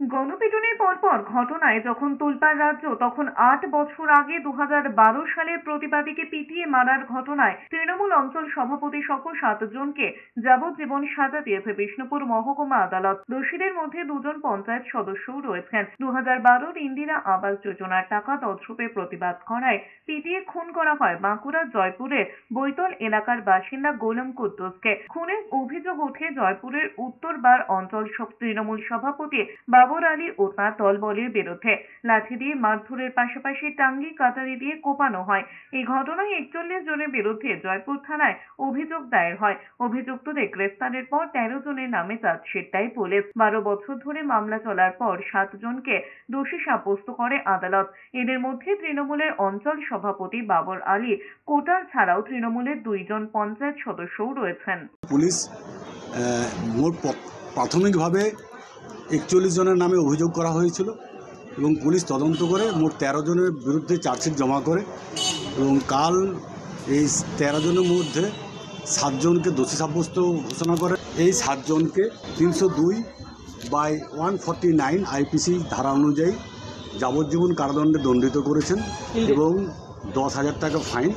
গণপিটুনির পরপর ঘটনায় যখন তোলপাড় রাজ্য, তখন ৮ বছর আগে ২০১২ সালে প্রতিবাদীকে পিটিয়ে মারার ঘটনায় তৃণমূল অঞ্চল সভাপতি সহ ৭ জনকে যাবজ্জীবন সাজা দিয়েছে বিষ্ণুপুর মহকুমা আদালত। দোষীদের মধ্যে ২ জন পঞ্চায়েত সদস্যও রয়েছেন। ২০১২-র ইন্দিরা আবাস যোজনার টাকা তছরূপে প্রতিবাদ করায় পিটিয়ে খুন করা হয় বাঁকুড়ার জয়পুরের বৈতল এলাকার বাসিন্দা গোলাম কুদ্দুসকে। খুনের অভিযোগ ওঠে জয়পুরের উত্তরবার অঞ্চল তৃণমূল সভাপতি বাবর আলী ও তাঁর দলবলের বিরুদ্ধে। লাঠি দিয়ে মারধরের পাশাপাশি টাঙ্গি কাটারি দিয়ে কোপানো হয়। এই ঘটনায় ৪১ জনের বিরুদ্ধে জয়পুর থানায় অভিযোগ দায়ের হয়। অভিযুক্তদের গ্রেফতারের পর ১৩ জনের নামে চার্জশিট দেয় পুলিশ। ১২ বছর ধরে মামলা চলার পর ৭ জনকে দোষী সাব্যস্ত করে আদালত। এদের মধ্যে তৃণমূলের অঞ্চল সভাপতি বাবর আলী কোটাল ছাড়াও তৃণমূলের ২ জন পঞ্চায়েত সদস্যও রয়েছেন। পুলিশ মোট প্রাথমিকভাবে ৪১ জনের নামে অভিযোগ করা হয়েছিল এবং পুলিশ তদন্ত করে মোট ১৩ জনের বিরুদ্ধে চার্জশিট জমা করে এবং কাল এই ১৩ জনের মধ্যে ৭ জনকে দোষী সাব্যস্ত ঘোষণা করে। এই ৭ জনকে ৩০২/149 আইপিসি ধারা অনুযায়ী যাবজ্জীবন কারাদণ্ডে দণ্ডিত করেছেন এবং ১০,০০০ টাকা ফাইন